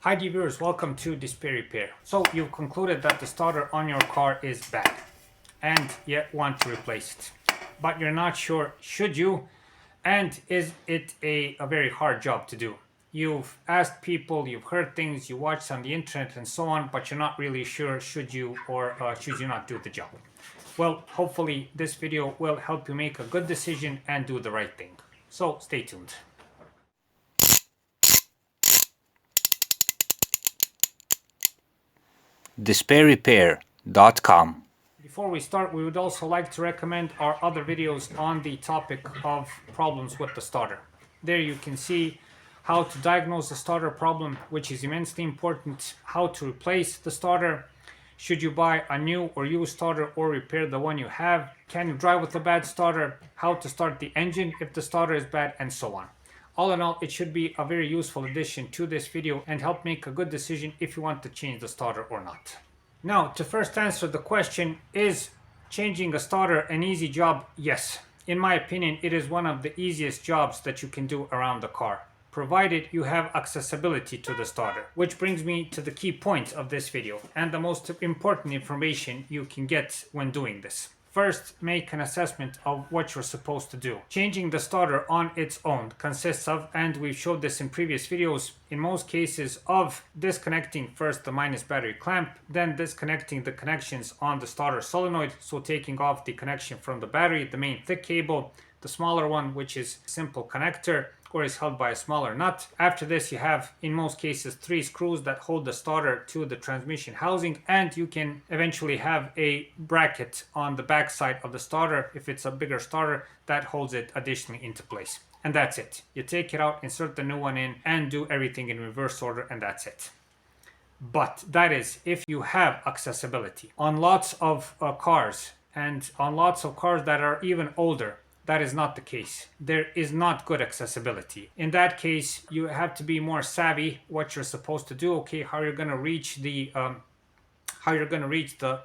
Hi dear viewers, welcome to Display Repair. So you've concluded that the starter on your car is bad and yet want to replace it. But you're not sure, should you? And is it a very hard job to do? You've asked people, you've heard things, you watched on the internet and so on, but you're not really sure, should you or should you not do the job? Well, hopefully this video will help you make a good decision and do the right thing. So stay tuned. DisplayRepair.com. Before we start, we would also like to recommend our other videos on the topic of problems with the starter. There you can see how to diagnose the starter problem, which is immensely important, how to replace the starter, should you buy a new or used starter or repair the one you have, can you drive with a bad starter, how to start the engine if the starter is bad, and so on. All in all, it should be a very useful addition to this video and help make a good decision if you want to change the starter or not. Now, to first answer the question, is changing a starter an easy job? Yes. In my opinion, it is one of the easiest jobs that you can do around the car, provided you have accessibility to the starter. Which brings me to the key point of this video and the most important information you can get when doing this. First, make an assessment of what you're supposed to do. Changing the starter on its own consists of, and we've showed this in previous videos, in most cases of disconnecting first the minus battery clamp, then disconnecting the connections on the starter solenoid, so taking off the connection from the battery, the main thick cable, the smaller one, which is simple connector, or is held by a smaller nut. After this, you have, in most cases, 3 screws that hold the starter to the transmission housing, and you can eventually have a bracket on the back side of the starter, if it's a bigger starter, that holds it additionally into place. And that's it. You take it out, insert the new one in, and do everything in reverse order, and that's it. But that is if you have accessibility. On lots of cars, and on lots of cars that are even older, that is not the case. There is not good accessibility. In that case, you have to be more savvy what you're supposed to do. Okay, how you're going to reach the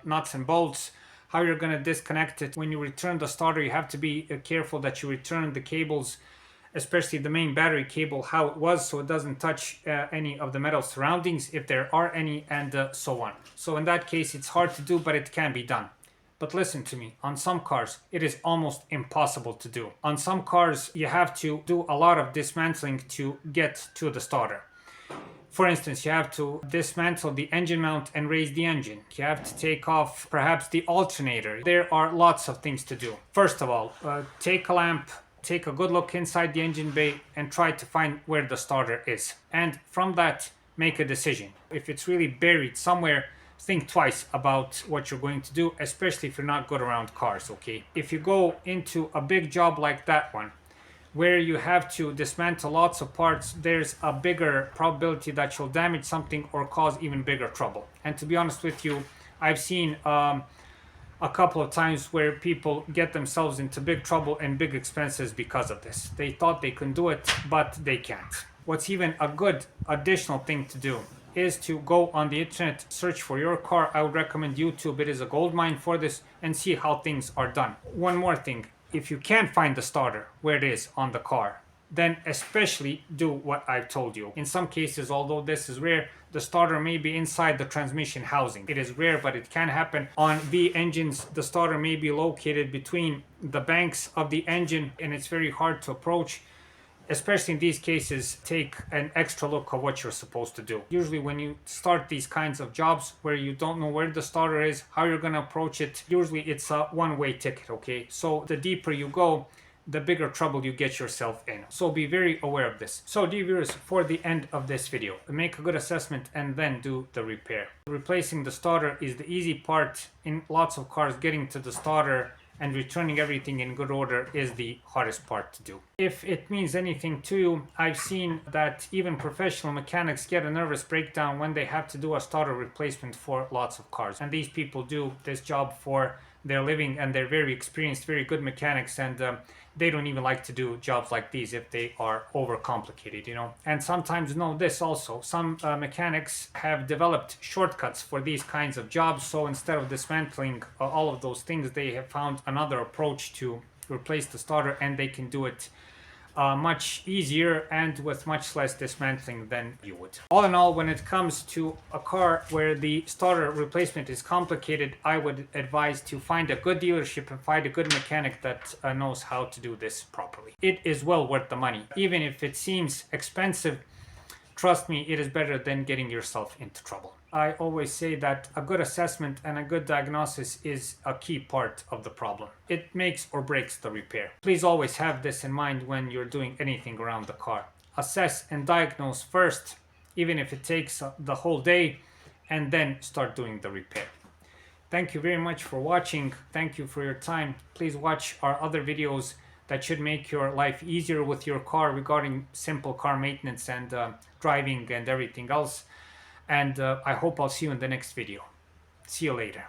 nuts and bolts, how you're going to disconnect it. When you return the starter, you have to be careful that you return the cables, especially the main battery cable, how it was, so it doesn't touch any of the metal surroundings if there are any, and so on. So in that case, it's hard to do, but it can be done. But listen to me, on some cars, it is almost impossible to do. On some cars, you have to do a lot of dismantling to get to the starter. For instance, you have to dismantle the engine mount and raise the engine. You have to take off perhaps the alternator. There are lots of things to do. First of all, take a lamp, take a good look inside the engine bay, and try to find where the starter is. And from that, make a decision. If it's really buried somewhere, think twice about what you're going to do, especially if you're not good around cars, okay? If you go into a big job like that one, where you have to dismantle lots of parts, there's a bigger probability that you'll damage something or cause even bigger trouble. And to be honest with you, I've seen a couple of times where people get themselves into big trouble and big expenses because of this. They thought they could do it, but they can't. What's even a good additional thing to do is to go on the internet, search for your car. I would recommend YouTube. It is a gold mine for this, and see how things are done. One more thing, if you can't find the starter where it is on the car, then especially do what I've told you. In some cases, although this is rare, the starter may be inside the transmission housing. It is rare, but it can happen. On V engines, the starter may be located between the banks of the engine, and it's very hard to approach. Especially in these cases, take an extra look at what you're supposed to do. Usually when you start these kinds of jobs where you don't know where the starter is, how you're going to approach it, usually it's a one-way ticket, okay? So the deeper you go, the bigger trouble you get yourself in. So be very aware of this. So dear viewers, for the end of this video, make a good assessment and then do the repair. Replacing the starter is the easy part. In lots of cars, getting to the starter and returning everything in good order is the hardest part to do. If it means anything to you, I've seen that even professional mechanics get a nervous breakdown when they have to do a starter replacement for lots of cars. And these people do this job for their living, and they're very experienced, very good mechanics, and they don't even like to do jobs like these if they are overcomplicated, you know. And sometimes know this also, some mechanics have developed shortcuts for these kinds of jobs, so instead of dismantling all of those things, they have found another approach to replace the starter, and they can do it much easier and with much less dismantling than you would. All in all, when it comes to a car where the starter replacement is complicated, I would advise to find a good dealership and find a good mechanic that knows how to do this properly. It is well worth the money. Even if it seems expensive, trust me, it is better than getting yourself into trouble. I always say that a good assessment and a good diagnosis is a key part of the problem. It makes or breaks the repair. Please always have this in mind when you're doing anything around the car. Assess and diagnose first, even if it takes the whole day, and then start doing the repair. Thank you very much for watching. Thank you for your time. Please watch our other videos that should make your life easier with your car regarding simple car maintenance and driving and everything else. And I hope I'll see you in the next video. See you later.